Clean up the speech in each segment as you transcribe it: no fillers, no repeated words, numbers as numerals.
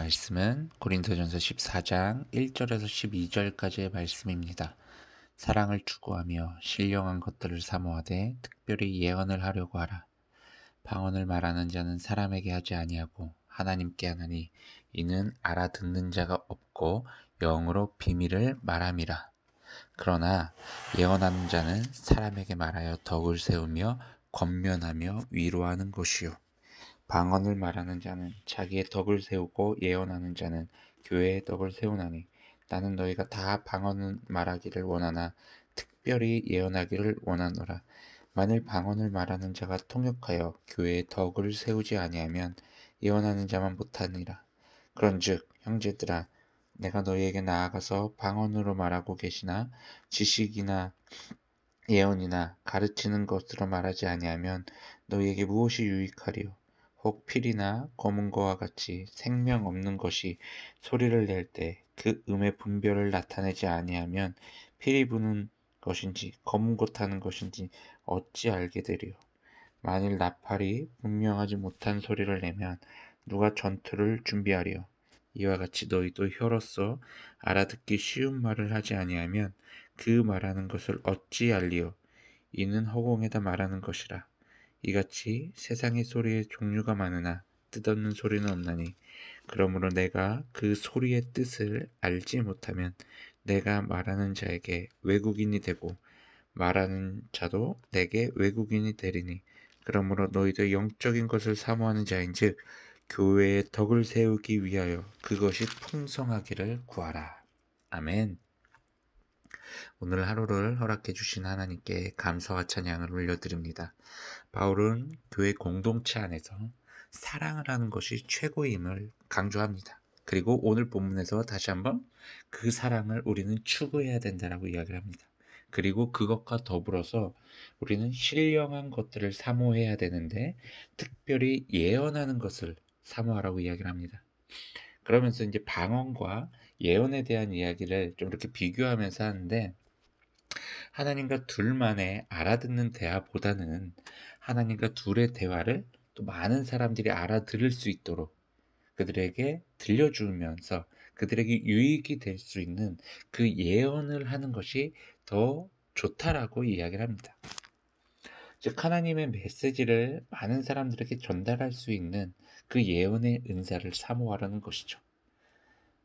말씀은 고린도전서 14장 1절에서 12절까지의 말씀입니다. 사랑을 추구하며 신령한 것들을 사모하되 특별히 예언을 하려고 하라. 방언을 말하는 자는 사람에게 하지 아니하고 하나님께 하나니 이는 알아듣는 자가 없고 영으로 비밀을 말함이라. 그러나 예언하는 자는 사람에게 말하여 덕을 세우며 권면하며 위로하는 것이요 방언을 말하는 자는 자기의 덕을 세우고 예언하는 자는 교회의 덕을 세우나니 나는 너희가 다 방언을 말하기를 원하나 특별히 예언하기를 원하노라. 만일 방언을 말하는 자가 통역하여 교회의 덕을 세우지 아니하면 예언하는 자만 못하니라. 그런즉 형제들아 내가 너희에게 나아가서 방언으로 말하고 계시나 지식이나 예언이나 가르치는 것으로 말하지 아니하면 너희에게 무엇이 유익하리요? 혹 필이나 검은 거와 같이 생명 없는 것이 소리를 낼 때 그 음의 분별을 나타내지 아니하면 필이 부는 것인지 검은 것 하는 것인지 어찌 알게 되리요? 만일 나팔이 분명하지 못한 소리를 내면 누가 전투를 준비하리요? 이와 같이 너희도 혀로서 알아듣기 쉬운 말을 하지 아니하면 그 말하는 것을 어찌 알리요? 이는 허공에다 말하는 것이라. 이같이 세상의 소리의 종류가 많으나 뜻없는 소리는 없나니 그러므로 내가 그 소리의 뜻을 알지 못하면 내가 말하는 자에게 외국인이 되고 말하는 자도 내게 외국인이 되리니 그러므로 너희도 영적인 것을 사모하는 자인즉 교회의 덕을 세우기 위하여 그것이 풍성하기를 구하라. 아멘. 오늘 하루를 허락해 주신 하나님께 감사와 찬양을 올려드립니다. 바울은 교회 공동체 안에서 사랑을 하는 것이 최고임을 강조합니다. 그리고 오늘 본문에서 다시 한번 그 사랑을 우리는 추구해야 된다라고 이야기를 합니다. 그리고 그것과 더불어서 우리는 신령한 것들을 사모해야 되는데 특별히 예언하는 것을 사모하라고 이야기를 합니다. 그러면서 이제 방언과 예언에 대한 이야기를 좀 이렇게 비교하면서 하는데 하나님과 둘만의 알아듣는 대화보다는 하나님과 둘의 대화를 또 많은 사람들이 알아들을 수 있도록 그들에게 들려주면서 그들에게 유익이 될 수 있는 그 예언을 하는 것이 더 좋다라고 이야기를 합니다. 즉 하나님의 메시지를 많은 사람들에게 전달할 수 있는 그 예언의 은사를 사모하라는 것이죠.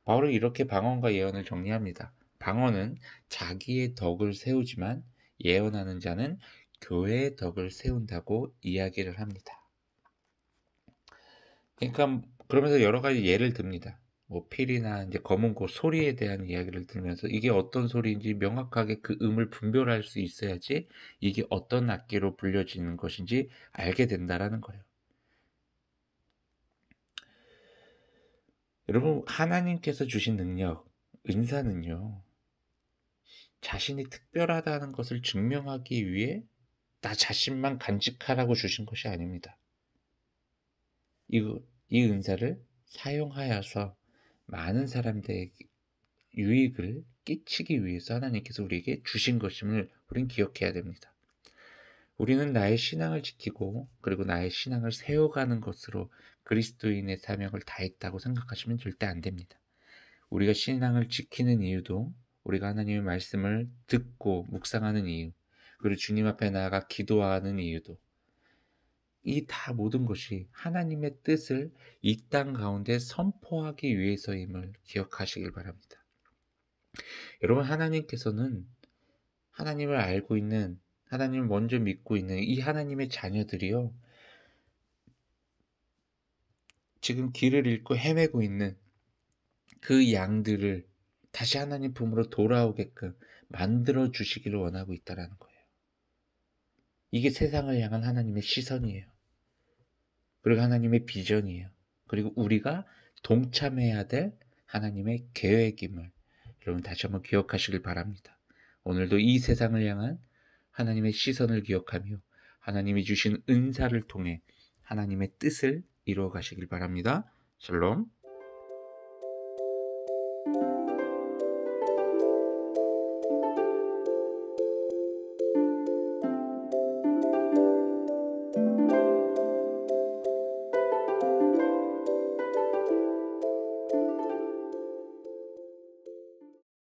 바울은 이렇게 방언과 예언을 정리합니다. 방언은 자기의 덕을 세우지만 예언하는 자는 교회의 덕을 세운다고 이야기를 합니다. 그러니까 그러면서 여러 가지 예를 듭니다. 뭐 필이나 이제 검은 고 소리에 대한 이야기를 들으면서 이게 어떤 소리인지 명확하게 그 음을 분별할 수 있어야지 이게 어떤 악기로 불려지는 것인지 알게 된다라는 거예요. 여러분 하나님께서 주신 능력, 은사는요. 자신이 특별하다는 것을 증명하기 위해 나 자신만 간직하라고 주신 것이 아닙니다. 이 은사를 사용하여서 많은 사람들에게 유익을 끼치기 위해서 하나님께서 우리에게 주신 것임을 우리는 기억해야 됩니다. 우리는 나의 신앙을 지키고 그리고 나의 신앙을 세워가는 것으로 그리스도인의 사명을 다했다고 생각하시면 절대 안 됩니다. 우리가 신앙을 지키는 이유도 우리가 하나님의 말씀을 듣고 묵상하는 이유 그리고 주님 앞에 나아가 기도하는 이유도 이 다 모든 것이 하나님의 뜻을 이 땅 가운데 선포하기 위해서임을 기억하시길 바랍니다. 여러분 하나님께서는 하나님을 알고 있는 하나님을 먼저 믿고 있는 이 하나님의 자녀들이요 지금 길을 잃고 헤매고 있는 그 양들을 다시 하나님 품으로 돌아오게끔 만들어 주시기를 원하고 있다라는 거예요. 이게 세상을 향한 하나님의 시선이에요. 그리고 하나님의 비전이에요. 그리고 우리가 동참해야 될 하나님의 계획임을 여러분 다시 한번 기억하시길 바랍니다. 오늘도 이 세상을 향한 하나님의 시선을 기억하며 하나님이 주신 은사를 통해 하나님의 뜻을 이루어 가시길 바랍니다. 샬롬.